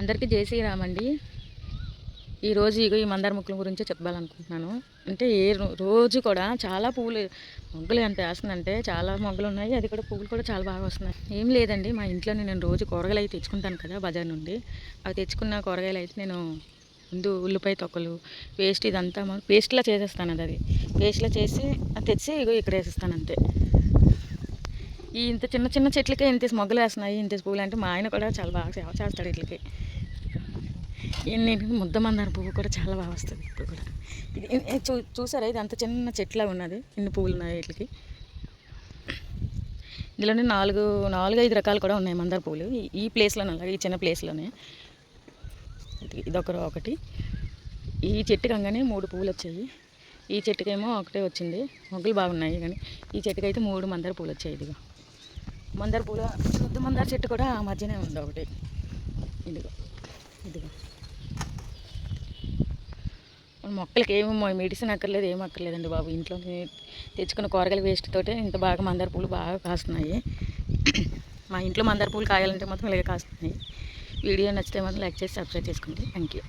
అందరికీ జై శ్రీరామ్ అండి. ఈరోజు ఈ మందార మొక్కల గురించే చెప్పాలనుకుంటున్నాను. అంటే రోజు కూడా చాలా పువ్వులు మొగ్గలు ఎంత వేస్తుందంటే చాలా మొగ్గలు ఉన్నాయి. అది కూడా పువ్వులు కూడా చాలా బాగా వస్తున్నాయి. ఏం లేదండి, మా ఇంట్లోనే నేను రోజు కూరగాయలు అయితే తెచ్చుకుంటాను కదా బజార్ నుండి. అవి తెచ్చుకున్న కూరగాయలు అయితే నేను ముందు ఉల్లిపాయ తొక్కలు పేస్ట్ ఇదంతా పేస్ట్లా చేసేస్తాను. అది పేస్ట్లా చేసి అది తెచ్చి ఇక్కడ వేసేస్తాను అంతే. ఇంత చిన్న చిన్న చెట్లకే ఇంత మొగ్గలు వేస్తున్నాయి, ఇంత పువ్వులు అంటే మా ఆయన కూడా చాలా బాగా సేవ చేస్తాడు వీటికి. ఏంటంటే ముద్ద మందార పువ్వు కూడా చాలా బాగా వస్తుంది ఇప్పుడు కూడా. ఇది చూసారా, ఇది అంత చిన్న చెట్లా ఉన్నది, ఇన్ని పువ్వులు ఉన్నాయి వీటికి. ఇందులోనే నాలుగు ఐదు రకాలు కూడా ఉన్నాయి మందార పువ్వులు ఈ ప్లేస్లోనే, అలాగే ఈ చిన్న ప్లేస్లోనే. ఒకటి ఈ చెట్టు కంగానే 3 పువ్వులు వచ్చాయి. ఈ చెట్టుకేమో ఒకటే వచ్చింది, మొగ్గలు బాగున్నాయి. కానీ ఈ చెట్టుకి అయితే 3 మందార పువ్వులు వచ్చాయి. ఇదిగో మందార పువ్వుల ముద్ద మందార చెట్టు కూడా ఆ మధ్యనే ఉంది ఒకటి. ఇదిగో ఇదిగో మొక్కలకి ఏమి మెడిసిన్ అక్కర్లేదు, ఏం అక్కర్లేదండి బాబు. ఇంట్లో తెచ్చుకున్న కూరగాయల వేస్ట్ తోటే ఇంత బాగా మందార పూలు బాగా కాస్తున్నాయి. మా ఇంట్లో మందార పూలు కాయాలంటే మాత్రం ఇలాగే కాస్తున్నాయి. వీడియో నచ్చితే మాత్రం లైక్ చేసి సబ్స్క్రైబ్ చేసుకోండి. Thank you.